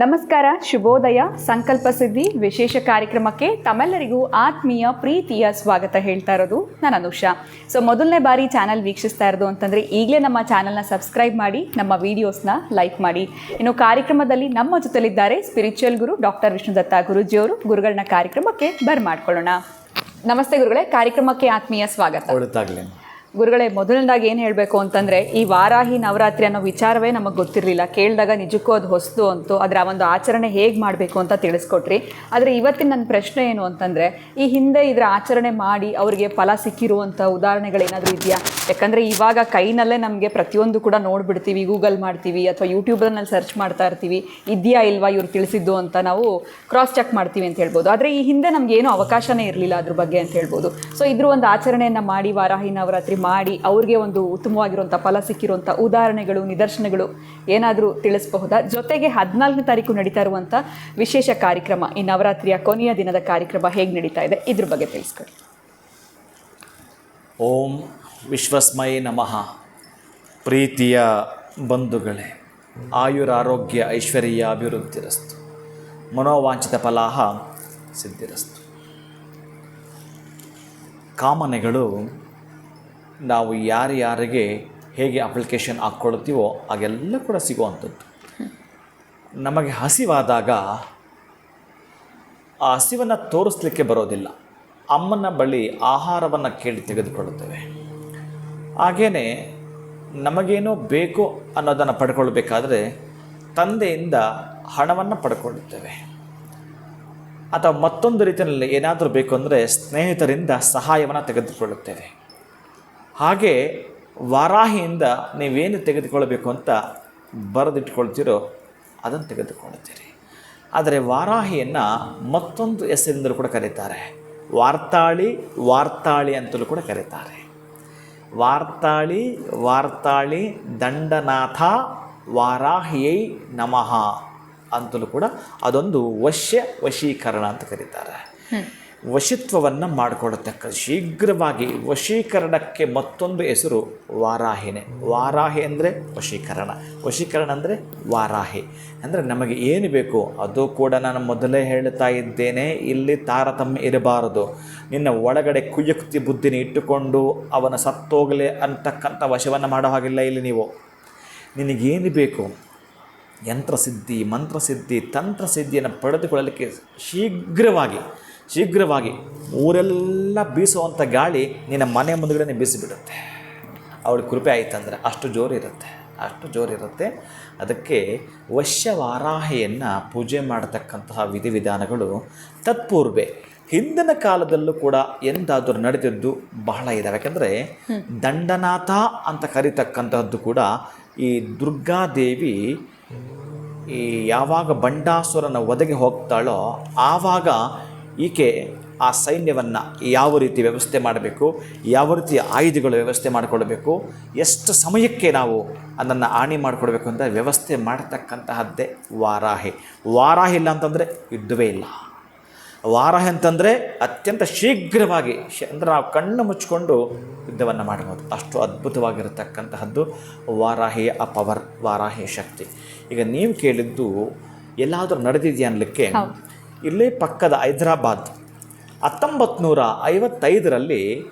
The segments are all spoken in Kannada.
ನಮಸ್ಕಾರ, ಶುಭೋದಯ. ಸಂಕಲ್ಪ ಸಿದ್ಧಿ ವಿಶೇಷ ಕಾರ್ಯಕ್ರಮಕ್ಕೆ ತಮ್ಮೆಲ್ಲರಿಗೂ ಆತ್ಮೀಯ ಪ್ರೀತಿಯ ಸ್ವಾಗತ ಹೇಳ್ತಾ ಇರೋದು ನಾನು ಅನುಷಾ. ಸೊ ಮೊದಲನೇ ಬಾರಿ ಚಾನಲ್ ವೀಕ್ಷಿಸ್ತಾ ಇರೋದು ಅಂತಂದರೆ ಈಗಲೇ ನಮ್ಮ ಚಾನಲ್ನ ಸಬ್ಸ್ಕ್ರೈಬ್ ಮಾಡಿ, ನಮ್ಮ ವೀಡಿಯೋಸ್ನ ಲೈಕ್ ಮಾಡಿ. ಇನ್ನು ಕಾರ್ಯಕ್ರಮದಲ್ಲಿ ನಮ್ಮ ಜೊತೆಲಿದ್ದಾರೆ ಸ್ಪಿರಿಚುವಲ್ ಗುರು ಡಾಕ್ಟರ್ ವಿಷ್ಣುದತ್ತ ಗುರುಜಿಯವರು. ಗುರುಗಳನ್ನ ಕಾರ್ಯಕ್ರಮಕ್ಕೆ ಬರ್ಮಾಡ್ಕೊಳ್ಳೋಣ. ನಮಸ್ತೆ ಗುರುಗಳೇ, ಕಾರ್ಯಕ್ರಮಕ್ಕೆ ಆತ್ಮೀಯ ಸ್ವಾಗತ. ಗುರುಗಳೇ, ಮೊದಲನೇದಾಗಿ ಏನು ಹೇಳಬೇಕು ಅಂತಂದರೆ, ಈ ವಾರಾಹಿ ನವರಾತ್ರಿ ಅನ್ನೋ ವಿಚಾರವೇ ನಮಗೆ ಗೊತ್ತಿರಲಿಲ್ಲ. ಕೇಳಿದಾಗ ನಿಜಕ್ಕೂ ಅದು ಹೊಸದು ಅಂತು. ಅದರ ಒಂದು ಆಚರಣೆ ಹೇಗೆ ಮಾಡಬೇಕು ಅಂತ ತಿಳಿಸ್ಕೊಟ್ರಿ. ಆದರೆ ಇವತ್ತಿನ ನನ್ನ ಪ್ರಶ್ನೆ ಏನು ಅಂತಂದರೆ, ಈ ಹಿಂದೆ ಇದರ ಆಚರಣೆ ಮಾಡಿ ಅವರಿಗೆ ಫಲ ಸಿಕ್ಕಿರುವಂಥ ಉದಾಹರಣೆಗಳೇನಾದರೂ ಇದೆಯಾ? ಯಾಕಂದರೆ ಇವಾಗ ಕೈನಲ್ಲೇ ನಮಗೆ ಪ್ರತಿಯೊಂದು ಕೂಡ ನೋಡಿಬಿಡ್ತೀವಿ, ಗೂಗಲ್ ಮಾಡ್ತೀವಿ ಅಥವಾ ಯೂಟ್ಯೂಬ್ನಲ್ಲಿ ಸರ್ಚ್ ಮಾಡ್ತಾ ಇರ್ತೀವಿ, ಇದೆಯಾ ಇಲ್ವಾ ಇವ್ರು ತಿಳಿಸಿದ್ದು ಅಂತ ನಾವು ಕ್ರಾಸ್ ಚೆಕ್ ಮಾಡ್ತೀವಿ ಅಂತ ಹೇಳ್ಬೋದು. ಆದರೆ ಈ ಹಿಂದೆ ನಮಗೇನು ಅವಕಾಶನೇ ಇರಲಿಲ್ಲ ಅದ್ರ ಬಗ್ಗೆ ಅಂತ ಹೇಳ್ಬೋದು. ಸೊ ಇದ್ರ ಒಂದು ಆಚರಣೆಯನ್ನು ಮಾಡಿ, ವಾರಾಹಿ ನವರಾತ್ರಿ ಮಾಡಿ ಅವ್ರಿಗೆ ಒಂದು ಉತ್ತಮವಾಗಿರುವಂಥ ಫಲ ಸಿಕ್ಕಿರುವಂಥ ಉದಾಹರಣೆಗಳು, ನಿದರ್ಶನಗಳು ಏನಾದರೂ ತಿಳಿಸಬಹುದಾ? ಜೊತೆಗೆ 14ನೇ ತಾರೀಕು ನಡೀತಾ ಇರುವಂಥ ವಿಶೇಷ ಕಾರ್ಯಕ್ರಮ, ಈ ನವರಾತ್ರಿಯ ಕೊನೆಯ ದಿನದ ಕಾರ್ಯಕ್ರಮ ಹೇಗೆ ನಡೀತಾ ಇದೆ, ಇದ್ರ ಬಗ್ಗೆ ತಿಳಿಸ್ಕೊಡಿ. ಓಂ ವಿಶ್ವಸ್ಮೈ ನಮಃ. ಪ್ರೀತಿಯ ಬಂಧುಗಳೇ, ಆಯುರಾರೋಗ್ಯ ಐಶ್ವರ್ಯ ಅಭಿವೃದ್ಧಿರಸ್ತು, ಮನೋವಾಂಛಿತ ಫಲಾಹ ಸಿದ್ಧಿರಸ್ತು. ಕಾಮನೆಗಳು ನಾವು ಯಾರ್ಯಾರಿಗೆ ಹೇಗೆ ಅಪ್ಲಿಕೇಶನ್ ಹಾಕ್ಕೊಳ್ತೀವೋ ಹಾಗೆಲ್ಲ ಕೂಡ ಸಿಗುವಂಥದ್ದು. ನಮಗೆ ಹಸಿವಾದಾಗ ಆ ಹಸಿವನ್ನು ತೋರಿಸ್ಲಿಕ್ಕೆ ಬರೋದಿಲ್ಲ. ಅಮ್ಮನ ಬಳಿ ಆಹಾರವನ್ನು ಕೇಳಿ ತೆಗೆದುಕೊಳ್ಳುತ್ತೇವೆ. ಹಾಗೆಯೇ ನಮಗೇನೋ ಬೇಕು ಅನ್ನೋದನ್ನು ಪಡ್ಕೊಳ್ಬೇಕಾದ್ರೆ ತಂದೆಯಿಂದ ಹಣವನ್ನು ಪಡ್ಕೊಳ್ಳುತ್ತೇವೆ. ಅಥವಾ ಮತ್ತೊಂದು ರೀತಿಯಲ್ಲಿ ಏನಾದರೂ ಬೇಕು ಅಂದರೆ ಸ್ನೇಹಿತರಿಂದ ಸಹಾಯವನ್ನು ತೆಗೆದುಕೊಳ್ಳುತ್ತೇವೆ. ಹಾಗೆ ವಾರಾಹಿಯಿಂದ ನೀವೇನು ತೆಗೆದುಕೊಳ್ಳಬೇಕು ಅಂತ ಬರೆದಿಟ್ಕೊಳ್ತೀರೋ ಅದನ್ನು ತೆಗೆದುಕೊಳ್ಳುತ್ತೀರಿ. ಆದರೆ ವಾರಾಹಿಯನ್ನು ಮತ್ತೊಂದು ಹೆಸರಿಂದಲೂ ಕೂಡ ಕರೀತಾರೆ. ವಾರ್ತಾಳಿ ಅಂತಲೂ ಕೂಡ ಕರೀತಾರೆ. ವಾರ್ತಾಳಿ ದಂಡನಾಥ ವಾರಾಹಿಯೈ ನಮಃ ಅಂತಲೂ ಕೂಡ ಅದೊಂದು ವಶೀಕರಣ ಅಂತ ಕರೀತಾರೆ. ವಶಿತ್ವವನ್ನು ಮಾಡಿಕೊಡತಕ್ಕ ಶೀಘ್ರವಾಗಿ ವಶೀಕರಣಕ್ಕೆ ಮತ್ತೊಂದು ಹೆಸರು ವಾರಾಹಿನೇ. ವಾರಾಹಿ ಅಂದರೆ ವಶೀಕರಣ ಅಂದರೆ ವಾರಾಹಿ. ಅಂದರೆ ನಮಗೆ ಏನು ಬೇಕು ಅದು ಕೂಡ ನಾನು ಮೊದಲೇ ಹೇಳ್ತಾ ಇದ್ದೇನೆ, ಇಲ್ಲಿ ತಾರತಮ್ಯ ಇರಬಾರದು. ನಿನ್ನ ಒಳಗಡೆ ಕುಯುಕ್ತಿ ಬುದ್ಧಿನ ಇಟ್ಟುಕೊಂಡು ಅವನ ಸತ್ತೋಗಲೇ ಅಂತಕ್ಕಂಥ ವಶವನ್ನು ಮಾಡೋ ಹಾಗಿಲ್ಲ. ಇಲ್ಲಿ ನೀವು ನಿನಗೇನು ಬೇಕು, ಯಂತ್ರಸಿದ್ಧಿ, ಮಂತ್ರಸಿದ್ಧಿ, ತಂತ್ರಸಿದ್ಧಿಯನ್ನು ಪಡೆದುಕೊಳ್ಳಲಿಕ್ಕೆ ಶೀಘ್ರವಾಗಿ ಊರೆಲ್ಲ ಬೀಸುವಂಥ ಗಾಳಿ ನಿನ್ನ ಮನೆ ಮುಂದುಗಡೆ ಬೀಸಿಬಿಡುತ್ತೆ. ಅವಳ ಕೃಪೆ ಆಯಿತಂದರೆ ಅಷ್ಟು ಜೋರಿರುತ್ತೆ. ಅದಕ್ಕೆ ವಶ್ಯವಾರಾಹಿಯನ್ನು ಪೂಜೆ ಮಾಡತಕ್ಕಂತಹ ವಿಧಿವಿಧಾನಗಳು ತತ್ಪೂರ್ವೆ ಹಿಂದಿನ ಕಾಲದಲ್ಲೂ ಕೂಡ ಎಂದಾದರೂ ನಡೆದಿದ್ದು ಬಹಳ ಇದ್ದಾವೆ. ಯಾಕಂದರೆ ದಂಡನಾಥ ಅಂತ ಕರೀತಕ್ಕಂಥದ್ದು ಕೂಡ ಈ ದುರ್ಗಾದೇವಿ ಈ ಯಾವಾಗ ಬಂಡಾಸುರನ ಒದಗಿ ಹೋಗ್ತಾಳೋ ಆವಾಗ ಈಕೆ ಆ ಸೈನ್ಯವನ್ನು ಯಾವ ರೀತಿ ವ್ಯವಸ್ಥೆ ಮಾಡಬೇಕು, ಯಾವ ರೀತಿ ಆಯುಧಗಳು ವ್ಯವಸ್ಥೆ ಮಾಡಿಕೊಳ್ಬೇಕು, ಎಷ್ಟು ಸಮಯಕ್ಕೆ ನಾವು ಅದನ್ನು ಆಣಿ ಮಾಡಿಕೊಡ್ಬೇಕು ಅಂತ ವ್ಯವಸ್ಥೆ ಮಾಡತಕ್ಕಂತಹದ್ದೇ ವಾರಾಹಿ ಇಲ್ಲ ಅಂತಂದರೆ ಯುದ್ಧವೇ ಇಲ್ಲ. ವಾರಾಹಿ ಅಂತಂದರೆ ಅತ್ಯಂತ ಶೀಘ್ರವಾಗಿ ಅಂದರೆ ನಾವು ಕಣ್ಣು ಮುಚ್ಚಿಕೊಂಡು ಯುದ್ಧವನ್ನು ಮಾಡ್ಬೋದು. ಅಷ್ಟು ಅದ್ಭುತವಾಗಿರತಕ್ಕಂತಹದ್ದು ವಾರಾಹಿಯ ಪವರ್, ವಾರಾಹಿಯ ಶಕ್ತಿ. ಈಗ ನೀವು ಕೇಳಿದ್ದು ಎಲ್ಲಾದರೂ ನಡೆದಿದೆಯಾ ಅನ್ನಲಿಕ್ಕೆ, ಇಲ್ಲೇ ಪಕ್ಕದ ಹೈದರಾಬಾದ್ 1955ರಲ್ಲಿ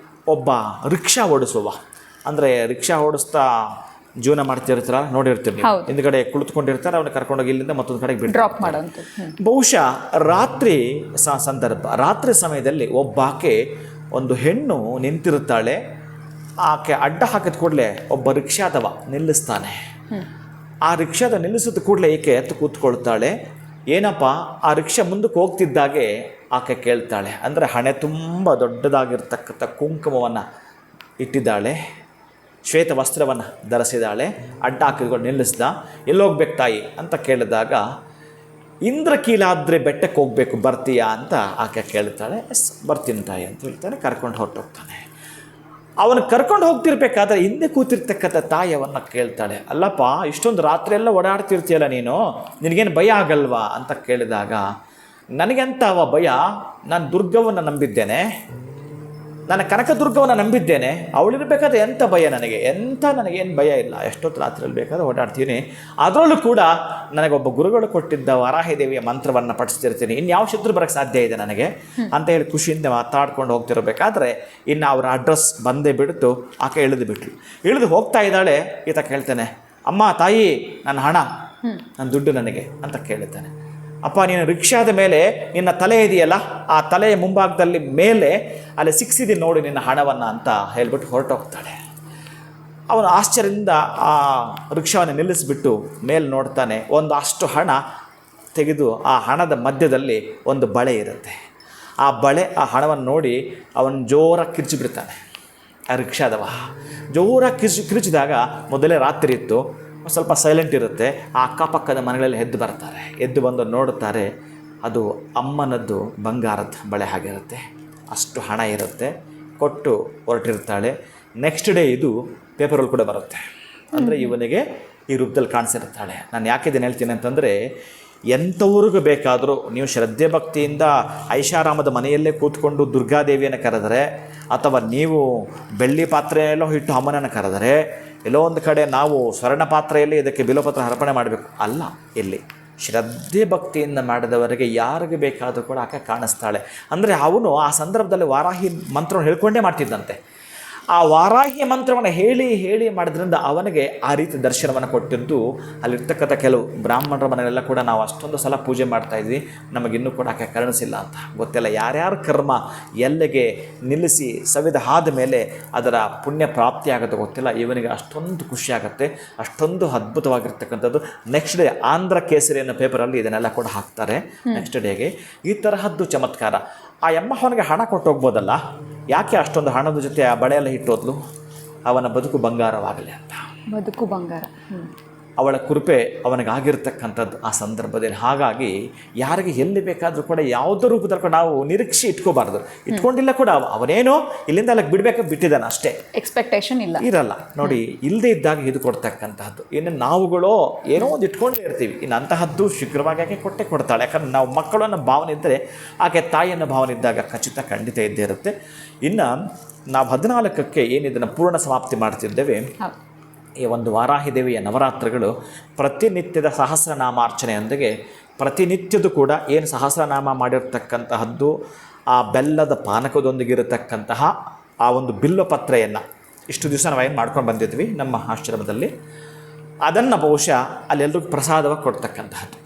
ಒಬ್ಬ ರಿಕ್ಷಾ ಓಡಿಸುವ, ಅಂದರೆ ರಿಕ್ಷಾ ಓಡಿಸ್ತಾ ಜೀವನ ಮಾಡ್ತಿರ್ತಾರ ನೋಡಿರ್ತೀರಿ, ಹಿಂದ್ಗಡೆ ಕುಳಿತುಕೊಂಡಿರ್ತಾರೆ, ಅವನ್ನ ಕರ್ಕೊಂಡೋಗಿ ಇಲ್ಲಿಂದ ಮತ್ತೊಂದು ಕಡೆಗೆ ಡ್ರಾಪ್ ಮಾಡೋದು. ಬಹುಶಃ ರಾತ್ರಿ ಸಮಯದಲ್ಲಿ ಒಬ್ಬಾಕೆ ಒಂದು ಹೆಣ್ಣು ನಿಂತಿರುತ್ತಾಳೆ. ಆಕೆ ಅಡ್ಡ ಹಾಕಿದ ಕೂಡಲೇ ಒಬ್ಬ ರಿಕ್ಷಾದವ ನಿಲ್ಲಿಸ್ತಾನೆ. ಆ ರಿಕ್ಷಾದ ನಿಲ್ಲಿಸಿದ ಕೂಡಲೇ ಈಕೆ ಎತ್ತು ಕೂತ್ಕೊಳ್ತಾಳೆ. ಏನಪ್ಪ, ಆ ರಿಕ್ಷಾ ಮುಂದಕ್ಕೆ ಹೋಗ್ತಿದ್ದಾಗೆ ಆಕೆ ಕೇಳ್ತಾಳೆ. ಅಂದರೆ ಹಣೆ ತುಂಬ ದೊಡ್ಡದಾಗಿರ್ತಕ್ಕಂಥ ಕುಂಕುಮವನ್ನು ಇಟ್ಟಿದ್ದಾಳೆ, ಶ್ವೇತ ವಸ್ತ್ರವನ್ನು ಧರಿಸಿದ್ದಾಳೆ, ಅಡ್ಡ ಹಾಕಿದ್ಕೊಂಡು ನಿಲ್ಲಿಸ್ದ. ಎಲ್ಲೋಗ್ಬೇಕು ತಾಯಿ ಅಂತ ಕೇಳಿದಾಗ, ಇಂದ್ರಕೀಲಾದ್ರೆ ಬೆಟ್ಟಕ್ಕೆ ಹೋಗಬೇಕು, ಬರ್ತೀಯಾ ಅಂತ ಆಕೆ ಕೇಳ್ತಾಳೆ. ಬರ್ತೀನಿ ತಾಯಿ ಅಂತ ಹೇಳ್ತಾನೆ. ಕರ್ಕೊಂಡು ಹೊರಟೋಗ್ತಾನೆ. ಅವನು ಕರ್ಕೊಂಡು ಹೋಗ್ತಿರ್ಬೇಕಾದ್ರೆ ಹಿಂದೆ ಕೂತಿರ್ತಕ್ಕಂಥ ತಾಯಿಯವನ್ನು ಕೇಳ್ತಾಳೆ, ಅಲ್ಲಪ್ಪ ಇಷ್ಟೊಂದು ರಾತ್ರಿ ಎಲ್ಲ ಓಡಾಡ್ತಿರ್ತೀಯಲ್ಲ ನೀನು, ನಿನಗೇನು ಭಯ ಆಗಲ್ವಾ ಅಂತ ಕೇಳಿದಾಗ, ನನಗೆಂತ ಭಯ, ನಾನು ದುರ್ಗವನ್ನು ನಂಬಿದ್ದೇನೆ, ನಾನು ಕನಕದುರ್ಗವನ್ನು ನಂಬಿದ್ದೇನೆ, ಅವಳಿರಬೇಕಾದ್ರೆ ಎಂಥ ಭಯ ನನಗೇನು ಭಯ ಇಲ್ಲ. ಎಷ್ಟೊತ್ತು ರಾತ್ರಿಯಲ್ಲಿ ಬೇಕಾದ್ರೆ ಓಡಾಡ್ತೀನಿ. ಅದರಲ್ಲೂ ಕೂಡ ನನಗೊಬ್ಬ ಗುರುಗಳು ಕೊಟ್ಟಿದ್ದ ವಾರಾಹಿ ದೇವಿಯ ಮಂತ್ರವನ್ನು ಪಠಿಸ್ತಿರ್ತೀನಿ. ಇನ್ಯಾವ ಶತ್ರು ಬರೋಕ್ಕೆ ಸಾಧ್ಯ ಇದೆ ನನಗೆ ಅಂತ ಹೇಳಿ ಖುಷಿಯಿಂದ ಮಾತಾಡ್ಕೊಂಡು ಹೋಗ್ತಿರಬೇಕಾದ್ರೆ ಇನ್ನು ಅವರ ಅಡ್ರೆಸ್ ಬಂದೇ ಬಿಡ್ತು. ಆಕೆ ಇಳಿದು ಹೋಗ್ತಾ ಇದ್ದಾಳೆ. ಈತ ಕೇಳ್ತಾನೆ, ಅಮ್ಮ ತಾಯಿ ನನ್ನ ಹಣ, ನನ್ನ ದುಡ್ಡು ನನಗೆ ಅಂತ ಕೇಳ್ತಾನೆ. ಅಪ್ಪ ನೀನು ರಿಕ್ಷಾದ ಮೇಲೆ ನಿನ್ನ ತಲೆ ಇದೆಯಲ್ಲ, ಆ ತಲೆಯ ಮುಂಭಾಗದಲ್ಲಿ ಮೇಲೆ ಅಲ್ಲಿ ಸಿಕ್ಸಿದ್ದೀನಿ ನೋಡಿ ನಿನ್ನ ಹಣವನ್ನು ಅಂತ ಹೇಳ್ಬಿಟ್ಟು ಹೊರಟೋಗ್ತಾಳೆ. ಅವನು ಆಶ್ಚರ್ಯದಿಂದ ಆ ರಿಕ್ಷಾವನ್ನು ನಿಲ್ಲಿಸಿಬಿಟ್ಟು ಮೇಲೆ ನೋಡ್ತಾನೆ. ಒಂದು ಅಷ್ಟು ಹಣ ತೆಗೆದು ಆ ಹಣದ ಮಧ್ಯದಲ್ಲಿ ಒಂದು ಬಳೆ ಇರುತ್ತೆ. ಆ ಹಣವನ್ನು ನೋಡಿ ಅವನು ಜೋರಾಗಿ ಕಿರ್ಚಿಬಿಡ್ತಾನೆ. ಆ ರಿಕ್ಷಾದವ ಜೋರಾಗಿ ಕಿರುಚಿದಾಗ ಮೊದಲೇ ರಾತ್ರಿ ಇತ್ತು, ಸ್ವಲ್ಪ ಸೈಲೆಂಟ್ ಇರುತ್ತೆ. ಆ ಅಕ್ಕಪಕ್ಕದ ಮನೆಗಳಲ್ಲಿ ಎದ್ದು ಬಂದು ನೋಡುತ್ತಾರೆ. ಅದು ಅಮ್ಮನದ್ದು ಬಂಗಾರದ ಬಳೆ ಆಗಿರುತ್ತೆ. ಅಷ್ಟು ಹಣ ಇರುತ್ತೆ. ಕೊಟ್ಟು ಹೊರಟಿರ್ತಾಳೆ. ನೆಕ್ಸ್ಟ್ ಡೇ ಇದು ಪೇಪರಲ್ಲಿ ಕೂಡ ಬರುತ್ತೆ. ಅಂದರೆ ಇವನಿಗೆ ಈ ರೂಪದಲ್ಲಿ ಕಾಣಿಸಿರ್ತಾಳೆ. ನಾನು ಯಾಕೆ ಇದನ್ನು ಹೇಳ್ತೀನಿ ಅಂತಂದರೆ, ಎಂಥವ್ರಿಗೂ ಬೇಕಾದರೂ ನೀವು ಶ್ರದ್ಧೆ ಭಕ್ತಿಯಿಂದ ಐಷಾರಾಮದ ಮನೆಯಲ್ಲೇ ಕೂತ್ಕೊಂಡು ದುರ್ಗಾದೇವಿಯನ್ನು ಕರೆದರೆ, ಅಥವಾ ನೀವು ಬೆಳ್ಳಿ ಪಾತ್ರೆಯಲ್ಲೋ ಇಟ್ಟು ಅಮ್ಮನನ್ನು ಕರೆದರೆ, ಎಲ್ಲೋ ಒಂದು ಕಡೆ ನಾವು ಸ್ವರ್ಣ ಪಾತ್ರೆಯಲ್ಲಿ ಇದಕ್ಕೆ ಬಿಲೋಪತ್ರ ಅರ್ಪಣೆ ಮಾಡಬೇಕು ಅಲ್ಲ. ಇಲ್ಲಿ ಶ್ರದ್ಧೆ ಭಕ್ತಿಯಿಂದ ಮಾಡಿದವರಿಗೆ ಯಾರಿಗೆ ಬೇಕಾದರೂ ಕೂಡ ಆಕೆ ಕಾಣಿಸ್ತಾಳೆ. ಅಂದರೆ ಅವನು ಆ ಸಂದರ್ಭದಲ್ಲಿ ವಾರಾಹಿ ಮಂತ್ರವನ್ನು ಹೇಳ್ಕೊಂಡೇ ಮಾಡ್ತಿದ್ದಂತೆ. ಆ ವಾರಾಹಿ ಮಂತ್ರವನ್ನು ಹೇಳಿ ಮಾಡಿದ್ರಿಂದ ಅವನಿಗೆ ಆ ರೀತಿ ದರ್ಶನವನ್ನು ಕೊಟ್ಟಿದ್ದು. ಅಲ್ಲಿರ್ತಕ್ಕಂಥ ಕೆಲವು ಬ್ರಾಹ್ಮಣರ ಮನೆಯಲ್ಲೆಲ್ಲ ಕೂಡ ನಾವು ಅಷ್ಟೊಂದು ಸಲ ಪೂಜೆ ಮಾಡ್ತಾಯಿದ್ವಿ, ನಮಗಿನ್ನೂ ಕೂಡ ಆಕೆ ಕರುಣಿಸಿಲ್ಲ ಅಂತ ಗೊತ್ತಿಲ್ಲ. ಯಾರ್ಯಾರ ಕರ್ಮ ಎಲ್ಲಿಗೆ ನಿಲ್ಲಿಸಿ ಸವಿದ ಆದ ಮೇಲೆ ಅದರ ಪುಣ್ಯ ಪ್ರಾಪ್ತಿ ಆಗುತ್ತೆ ಗೊತ್ತಿಲ್ಲ. ಇವನಿಗೆ ಅಷ್ಟೊಂದು ಖುಷಿಯಾಗುತ್ತೆ, ಅಷ್ಟೊಂದು ಅದ್ಭುತವಾಗಿರ್ತಕ್ಕಂಥದ್ದು. ನೆಕ್ಸ್ಟ್ ಡೇ ಆಂಧ್ರ ಕೇಸರಿ ಅನ್ನೋ ಪೇಪರಲ್ಲಿ ಇದನ್ನೆಲ್ಲ ಕೂಡ ಹಾಕ್ತಾರೆ. ನೆಕ್ಸ್ಟ್ ಡೇಗೆ ಈ ತರಹದ್ದು ಚಮತ್ಕಾರ. ಆ ಅಮ್ಮ ಅವನಿಗೆ ಹಣ ಕೊಟ್ಟು ಹೋಗ್ಬೋದಲ್ಲ, ಯಾಕೆ ಅಷ್ಟೊಂದು ಹಣದ ಜೊತೆ ಆ ಬಳೆಯೆಲ್ಲ ಇಟ್ಟೋದ್ಲು? ಅವನ ಬದುಕು ಬಂಗಾರವಾಗಲಿ ಅಂತ. ಬದುಕು ಬಂಗಾರ. ಅವಳ ಕೃಪೆ ಅವನಿಗಾಗಿರ್ತಕ್ಕಂಥದ್ದು ಆ ಸಂದರ್ಭದಲ್ಲಿ. ಹಾಗಾಗಿ ಯಾರಿಗೆ ಎಲ್ಲಿ ಬೇಕಾದರೂ ಕೂಡ ಯಾವುದೋ ರೂಪದಲ್ಲಿ ಕೂಡ ನಾವು ನಿರೀಕ್ಷೆ ಇಟ್ಕೋಬಾರ್ದು. ಇಟ್ಕೊಂಡಿಲ್ಲ ಕೂಡ ಅವನೇನೋ ಇಲ್ಲಿಂದ ಅಲ್ಲಿಗೆ ಬಿಟ್ಟಿದ್ದಾನೆ ಅಷ್ಟೇ, ಎಕ್ಸ್ಪೆಕ್ಟೇಷನ್ ಇರಲ್ಲ ನೋಡಿ. ಇಲ್ಲದೇ ಇದ್ದಾಗ ಇದು ಕೊಡ್ತಕ್ಕಂತಹದ್ದು. ಇನ್ನು ನಾವುಗಳು ಏನೋ ಒಂದು ಇಟ್ಕೊಂಡೇ ಇರ್ತೀವಿ. ಇನ್ನು ಅಂತಹದ್ದು ಶೀಘ್ರವಾಗಿ ಆಕೆ ಕೊಡ್ತಾಳೆ. ಯಾಕಂದ್ರೆ ನಾವು ಮಕ್ಕಳು ಅನ್ನೋ ಭಾವನೆ ಇದ್ದರೆ ಆಕೆ ತಾಯಿ ಅನ್ನೋ ಭಾವನೆ ಇದ್ದಾಗ ಖಂಡಿತ ಇದ್ದೇ ಇರುತ್ತೆ. ಇನ್ನು ನಾವು 14ಕ್ಕೆ ಏನಿದನ್ನು ಪೂರ್ಣ ಸಮಾಪ್ತಿ ಮಾಡ್ತಿದ್ದೇವೆ. ಈ ಒಂದು ವಾರಾಹಿ ದೇವಿಯ ನವರಾತ್ರಿಗಳು ಪ್ರತಿನಿತ್ಯದ ಸಹಸ್ರನಾಮಾರ್ಚನೆಯೊಂದಿಗೆ, ಪ್ರತಿನಿತ್ಯದ ಕೂಡ ಏನು ಸಹಸ್ರನಾಮ ಮಾಡಿರ್ತಕ್ಕಂತಹದ್ದು ಆ ಬೆಲ್ಲದ ಪಾನಕದೊಂದಿಗಿರತಕ್ಕಂತಹ ಆ ಒಂದು ಬಿಲ್ವಪತ್ರೆಯನ್ನು ಇಷ್ಟು ದಿವಸ ನಾವೇನು ಮಾಡ್ಕೊಂಡು ಬಂದಿದ್ವಿ ನಮ್ಮ ಆಶ್ರಮದಲ್ಲಿ, ಅದನ್ನು ಬಹುಶಃ ಅಲ್ಲೆಲ್ಲರಿಗೂ ಪ್ರಸಾದವಾಗಿ ಕೊಡ್ತಕ್ಕಂತಹದ್ದು.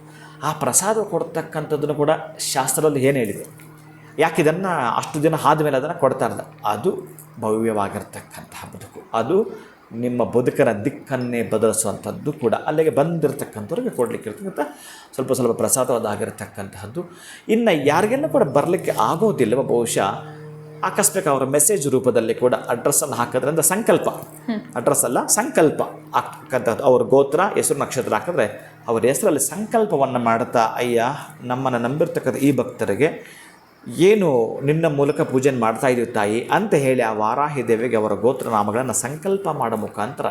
ಆ ಪ್ರಸಾದ ಕೊಡ್ತಕ್ಕಂಥದ್ದನ್ನು ಕೂಡ ಶಾಸ್ತ್ರದಲ್ಲಿ ಏನು ಹೇಳಿದೆ, ಯಾಕೆ ಇದನ್ನು ಅಷ್ಟು ದಿನ ಆದಮೇಲೆ ಅದನ್ನು ಕೊಡ್ತಾ ಇರೋದು? ಅದು ಭವ್ಯವಾಗಿರ್ತಕ್ಕಂತಹ ಬದುಕು. ಅದು ನಿಮ್ಮ ಬದುಕಿನ ದಿಕ್ಕನ್ನೇ ಬದಲಿಸುವಂಥದ್ದು ಕೂಡ. ಅಲ್ಲಿಗೆ ಬಂದಿರತಕ್ಕಂಥವ್ರಿಗೆ ಕೊಡಲಿಕ್ಕೆ ಇರ್ತಕ್ಕಂಥ ಸ್ವಲ್ಪ ಪ್ರಸಾದವಾದಾಗಿರ್ತಕ್ಕಂತಹದ್ದು. ಇನ್ನು ಯಾರಿಗೆಲ್ಲ ಕೂಡ ಬರಲಿಕ್ಕೆ ಆಗೋದಿಲ್ಲವ ಬಹುಶಃ ಆಕಸ್ಮಿಕ ಅವರ ಮೆಸೇಜ್ ರೂಪದಲ್ಲಿ ಕೂಡ ಅಡ್ರೆಸ್ಸನ್ನು ಹಾಕಿದ್ರಿಂದ ಸಂಕಲ್ಪ, ಅಡ್ರೆಸ್ ಅಲ್ಲ ಸಂಕಲ್ಪ ಆಗ್ತಕ್ಕಂಥದ್ದು. ಅವ್ರ ಗೋತ್ರ ಹೆಸರು ನಕ್ಷತ್ರ ಹಾಕಿದ್ರೆ ಅವ್ರ ಹೆಸರಲ್ಲಿ ಸಂಕಲ್ಪವನ್ನು ಮಾಡ್ತಾ, ಅಯ್ಯ ನಮ್ಮನ್ನು ನಂಬಿರ್ತಕ್ಕಂಥ ಈ ಭಕ್ತರಿಗೆ ಏನು ನಿನ್ನ ಮೂಲಕ ಪೂಜೆ ಮಾಡ್ತಾ ಇದ್ದೀವಿ ತಾಯಿ ಅಂತ ಹೇಳಿ ಆ ವಾರಾಹಿ ದೇವಿಗೆ ಅವರ ಗೋತ್ರನಾಮಗಳನ್ನು ಸಂಕಲ್ಪ ಮಾಡೋ ಮುಖಾಂತರ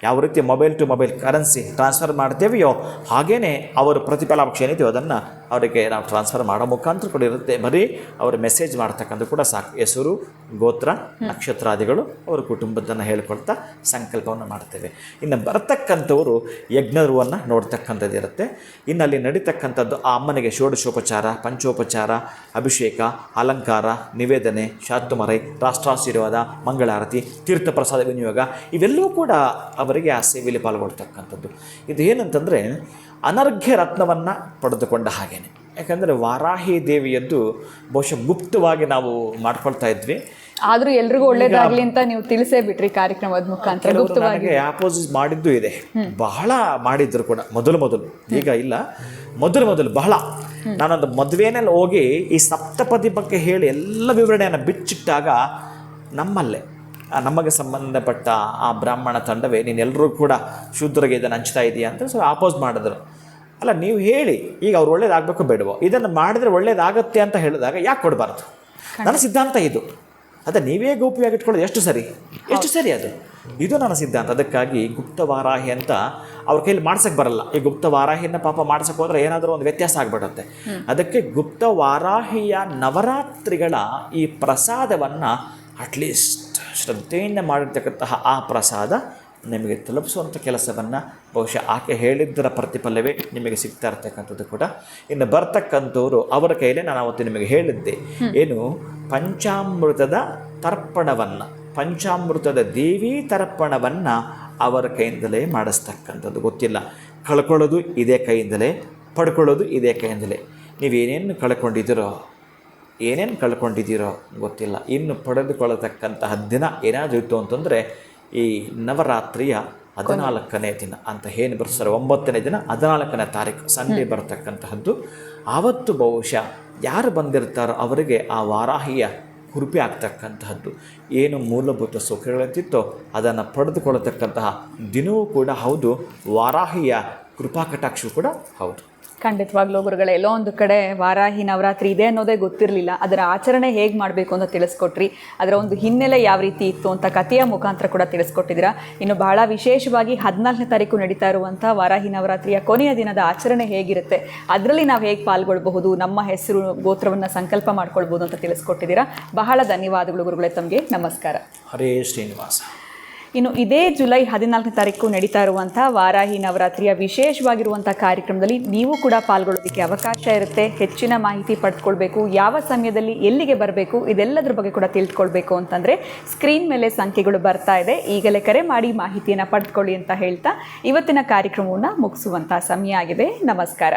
ಯಾವ ರೀತಿ mobile to mobile currency transfer ಮಾಡ್ತೇವೆಯೋ ಹಾಗೇ ಅವರು ಪ್ರತಿಫಲಾಂಶ ಏನಿದೆಯೋ ಅದನ್ನು ಅವರಿಗೆ ನಾವು ಟ್ರಾನ್ಸ್ಫರ್ ಮಾಡೋ ಮುಖಾಂತರ ಕೂಡ ಇರುತ್ತೆ. ಬರೀ ಅವರು ಮೆಸೇಜ್ ಮಾಡ್ತಕ್ಕಂಥ ಕೂಡ ಸಾಕು. ಹೆಸರು, ಗೋತ್ರ, ನಕ್ಷತ್ರಾದಿಗಳು, ಅವರ ಕುಟುಂಬದನ್ನು ಹೇಳ್ಕೊಳ್ತಾ ಸಂಕಲ್ಪವನ್ನು ಮಾಡ್ತೇವೆ. ಇನ್ನು ಬರತಕ್ಕಂಥವರು ಯಜ್ಞವನ್ನು ನೋಡ್ತಕ್ಕಂಥದ್ದು ಇರುತ್ತೆ. ಇನ್ನು ಅಲ್ಲಿ ನಡೀತಕ್ಕಂಥದ್ದು ಆ ಅಮ್ಮನಿಗೆ ಷೋಡಶೋಪಚಾರ, ಪಂಚೋಪಚಾರ, ಅಭಿಷೇಕ, ಅಲಂಕಾರ, ನಿವೇದನೆ, ಶಾತುಮರೈ, ರಾಷ್ಟ್ರಾಶೀರ್ವಾದ, ಮಂಗಳಾರತಿ, ತೀರ್ಥ ಪ್ರಸಾದ ವಿನಿಯೋಗ, ಇವೆಲ್ಲವೂ ಕೂಡ ಅವರಿಗೆ ಆ ಸೇವೆಯಲ್ಲಿ ಪಾಲ್ಗೊಳ್ತಕ್ಕಂಥದ್ದು. ಇದು ಏನಂತಂದರೆ ಅನರ್ಘ್ಯ ರತ್ನವನ್ನು ಪಡೆದುಕೊಂಡ ಹಾಗೇನೆ. ಯಾಕಂದರೆ ವಾರಾಹಿ ದೇವಿಯದ್ದು ಬಹುಶಃ ಗುಪ್ತವಾಗಿ ನಾವು ಮಾಡ್ಕೊಳ್ತಾ ಇದ್ವಿ. ಆದರೂ ಎಲ್ರಿಗೂ ಒಳ್ಳೇದಾಗಲಿ ಅಂತ ನೀವು ತಿಳಿಸೇ ಬಿಟ್ರಿ ಕಾರ್ಯಕ್ರಮದ ಮುಖಾಂತರ. ನನಗೆ ಆಪೋಸಿಟ್ ಮಾಡಿದ್ದು ಇದೆ, ಬಹಳ ಮಾಡಿದ್ರು ಕೂಡ ಮೊದಲು. ಈಗ ಇಲ್ಲ, ಮೊದಲು ಬಹಳ. ನಾನೊಂದು ಮದುವೆನಲ್ಲಿ ಹೋಗಿ ಈ ಸಪ್ತಪದಿ ಬಗ್ಗೆ ಹೇಳಿ ಎಲ್ಲ ವಿವರಣೆಯನ್ನು ಬಿಚ್ಚಿಟ್ಟಾಗ ನಮಗೆ ಸಂಬಂಧಪಟ್ಟ ಆ ಬ್ರಾಹ್ಮಣ ತಂಡವೇ ನೀನೆಲ್ಲರೂ ಕೂಡ ಶೂದ್ರಗೆ ಇದನ್ನು ಹಂಚ್ತಾ ಇದೆಯಾ ಅಂತ ಸ್ವಲ್ಪ ಆಪೋಸ್ ಮಾಡಿದ್ರು. ಅಲ್ಲ, ನೀವು ಹೇಳಿ ಈಗ ಅವ್ರು ಒಳ್ಳೇದಾಗಬೇಕು ಬೇಡವೋ, ಇದನ್ನು ಮಾಡಿದ್ರೆ ಒಳ್ಳೇದಾಗತ್ತೆ ಅಂತ ಹೇಳಿದಾಗ ಯಾಕೆ ಕೊಡಬಾರ್ದು? ನನ್ನ ಸಿದ್ಧಾಂತ ಇದು. ಅದ ನೀವೇ ಗೌಪ್ಯವಾಗಿ ಇಟ್ಕೊಳ್ಳೋದು ಎಷ್ಟು ಸರಿ ಅದು. ಇದು ನನ್ನ ಸಿದ್ಧಾಂತ. ಅದಕ್ಕಾಗಿ ಗುಪ್ತವಾರಾಹಿ ಅಂತ ಅವ್ರ ಕೈಲಿ ಮಾಡ್ಸಕ್ಕೆ ಬರಲ್ಲ. ಈ ಗುಪ್ತವಾರಾಹಿನ ಪಾಪ ಮಾಡ್ಸಕ್ಕೆ ಹೋದ್ರೆ ಏನಾದರೂ ಒಂದು ವ್ಯತ್ಯಾಸ ಆಗ್ಬಿಡುತ್ತೆ. ಅದಕ್ಕೆ ಗುಪ್ತವಾರಾಹಿಯ ನವರಾತ್ರಿಗಳ ಈ ಪ್ರಸಾದವನ್ನು ಅಟ್ಲೀಸ್ಟ್ ಶ್ರದ್ಧೆಯಿಂದ ಮಾಡಿರ್ತಕ್ಕಂತಹ ಆ ಪ್ರಸಾದ ನಿಮಗೆ ತಲುಪಿಸುವಂಥ ಕೆಲಸವನ್ನು ಬಹುಶಃ ಆಕೆ ಹೇಳಿದ್ದರ ಪ್ರತಿಫಲವೇ ನಿಮಗೆ ಸಿಗ್ತಾ ಇರ್ತಕ್ಕಂಥದ್ದು ಕೂಡ. ಇನ್ನು ಬರ್ತಕ್ಕಂಥವ್ರು ಅವರ ಕೈಲೇ ನಾನು ಅವತ್ತು ನಿಮಗೆ ಹೇಳಿದ್ದೆ, ಏನು ಪಂಚಾಮೃತದ ತರ್ಪಣವನ್ನು, ಪಂಚಾಮೃತದ ದೇವಿ ತರ್ಪಣವನ್ನು ಅವರ ಕೈಯಿಂದಲೇ ಮಾಡಿಸ್ತಕ್ಕಂಥದ್ದು. ಗೊತ್ತಿಲ್ಲ, ಕಳ್ಕೊಳ್ಳೋದು ಇದೇ ಕೈಯಿಂದಲೇ, ಪಡ್ಕೊಳ್ಳೋದು ಇದೇ ಕೈಯಿಂದಲೇ. ನೀವೇನೇನು ಕಳ್ಕೊಂಡಿದ್ದೀರೋ ಗೊತ್ತಿಲ್ಲ. ಇನ್ನು ಪಡೆದುಕೊಳ್ಳತಕ್ಕಂತಹ ದಿನ ಏನಾದರೂ ಇತ್ತು ಅಂತಂದರೆ ಈ ನವರಾತ್ರಿಯ 14ನೇ ದಿನ ಅಂತ ಏನು ಬರ್ತಾರೆ, 9ನೇ ದಿನ 14ನೇ ತಾರೀಕು ಸಂಡೇ ಬರ್ತಕ್ಕಂತಹದ್ದು. ಆವತ್ತು ಬಹುಶಃ ಯಾರು ಬಂದಿರ್ತಾರೋ ಅವರಿಗೆ ಆ ವಾರಾಹಿಯ ಕೃಪೆ ಆಗ್ತಕ್ಕಂತಹದ್ದು. ಏನು ಮೂಲಭೂತ ಸುಖಗಳಂತಿತ್ತೋ ಅದನ್ನು ಪಡೆದುಕೊಳ್ಳತಕ್ಕಂತಹ ದಿನವೂ ಕೂಡ ಹೌದು, ವಾರಾಹಿಯ ಕೃಪಾ ಕಟಾಕ್ಷವೂ ಕೂಡ ಹೌದು. ಖಂಡಿತವಾಗ್ಲೂ ಗುರುಗಳೇ, ಎಲ್ಲೋ ಒಂದು ಕಡೆ ವಾರಾಹಿ ನವರಾತ್ರಿ ಇದೆ ಅನ್ನೋದೇ ಗೊತ್ತಿರಲಿಲ್ಲ. ಅದರ ಆಚರಣೆ ಹೇಗೆ ಮಾಡಬೇಕು ಅಂತ ತಿಳಿಸ್ಕೊಟ್ರಿ, ಅದರ ಒಂದು ಹಿನ್ನೆಲೆ ಯಾವ ರೀತಿ ಇತ್ತು ಅಂತ ಕಥೆಯ ಮುಖಾಂತರ ಕೂಡ ತಿಳಿಸ್ಕೊಟ್ಟಿದ್ದೀರಾ. ಇನ್ನು ಬಹಳ ವಿಶೇಷವಾಗಿ 14ನೇ ತಾರೀಕು ನಡೀತಾ ಇರುವಂಥ ವಾರಾಹಿ ನವರಾತ್ರಿಯ ಕೊನೆಯ ದಿನದ ಆಚರಣೆ ಹೇಗಿರುತ್ತೆ, ಅದರಲ್ಲಿ ನಾವು ಹೇಗೆ ಪಾಲ್ಗೊಳ್ಬಹುದು, ನಮ್ಮ ಹೆಸರು ಗೋತ್ರವನ್ನು ಸಂಕಲ್ಪ ಮಾಡ್ಕೊಳ್ಬೋದು ಅಂತ ತಿಳಿಸ್ಕೊಟ್ಟಿದ್ದೀರಾ. ಬಹಳ ಧನ್ಯವಾದಗಳು ಗುರುಗಳೇ, ತಮಗೆ ನಮಸ್ಕಾರ. ಹರೇ ಶ್ರೀನಿವಾಸ. ಇನ್ನು ಇದೇ ಜುಲೈ 14ನೇ ತಾರೀಕು ನಡೀತಾ ಇರುವಂಥ ವಾರಾಹಿ ನವರಾತ್ರಿಯ ವಿಶೇಷವಾಗಿರುವಂಥ ಕಾರ್ಯಕ್ರಮದಲ್ಲಿ ನೀವು ಕೂಡ ಪಾಲ್ಗೊಳ್ಳೋದಕ್ಕೆ ಅವಕಾಶ ಇರುತ್ತೆ. ಹೆಚ್ಚಿನ ಮಾಹಿತಿ ಪಡೆದುಕೊಳ್ಬೇಕು, ಯಾವ ಸಮಯದಲ್ಲಿ ಎಲ್ಲಿಗೆ ಬರಬೇಕು, ಇದೆಲ್ಲದ್ರ ಬಗ್ಗೆ ಕೂಡ ತಿಳ್ಕೊಳ್ಬೇಕು ಅಂತಂದರೆ ಸ್ಕ್ರೀನ್ ಮೇಲೆ ಸಂಖ್ಯೆಗಳು ಬರ್ತಾ ಇದೆ, ಈಗಲೇ ಕರೆ ಮಾಡಿ ಮಾಹಿತಿಯನ್ನು ಪಡೆದುಕೊಳ್ಳಿ ಅಂತ ಹೇಳ್ತಾ ಇವತ್ತಿನ ಕಾರ್ಯಕ್ರಮವನ್ನು ಮುಗಿಸುವಂಥ ಸಮಯ ಆಗಿದೆ. ನಮಸ್ಕಾರ.